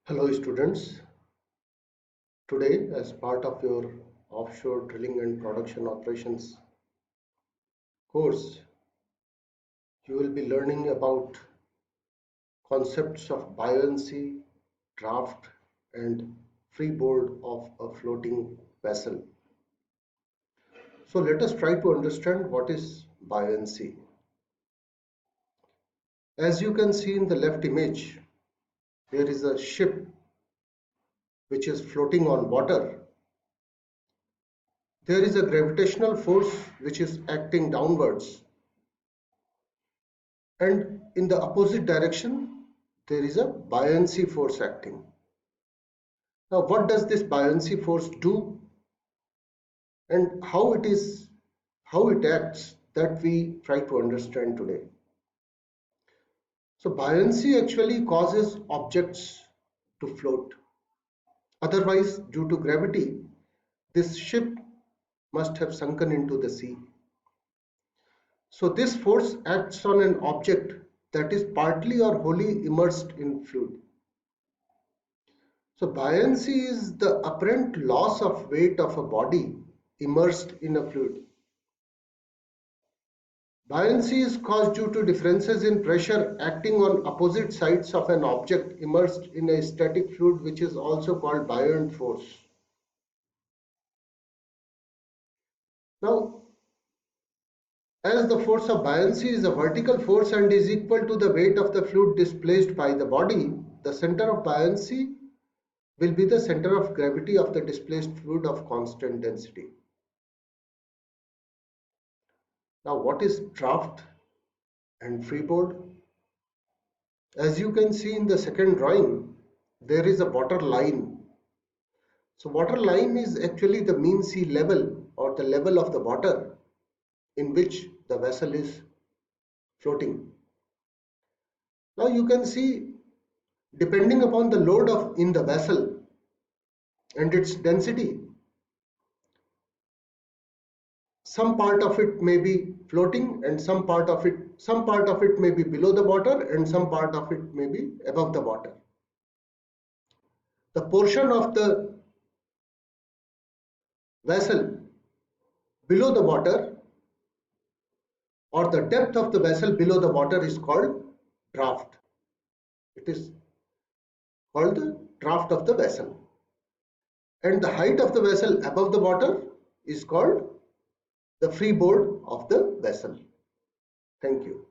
Hello students, today as part of your offshore drilling and production operations course, you will be learning about concepts of buoyancy, draft and freeboard of a floating vessel. So let us try to understand what is buoyancy. As you can see in the left image, there is a ship which is floating on water. There is a gravitational force which is acting downwards, and in the opposite direction there is a buoyancy force acting. Now what does this buoyancy force do and how it acts, that we try to understand today. So buoyancy actually causes objects to float. Otherwise, due to gravity, this ship must have sunken into the sea. So this force acts on an object that is partly or wholly immersed in fluid. So buoyancy is the apparent loss of weight of a body immersed in a fluid. Buoyancy is caused due to differences in pressure acting on opposite sides of an object immersed in a static fluid, which is also called buoyant force. Now, as the force of buoyancy is a vertical force and is equal to the weight of the fluid displaced by the body, the center of buoyancy will be the center of gravity of the displaced fluid of constant density. Now, what is draft and freeboard? As you can see in the second drawing, there is a water line. So water line is actually the mean sea level or the level of the water in which the vessel is floating. Now you can see, depending upon the load in the vessel and its density, some part of it may be floating and some part of it may be below the water and some part of it may be above the water. The portion of the vessel below the water or the depth of the vessel below the water is called draft. It is called the draft of the vessel. And the height of the vessel above the water is called the freeboard of the vessel. Thank you.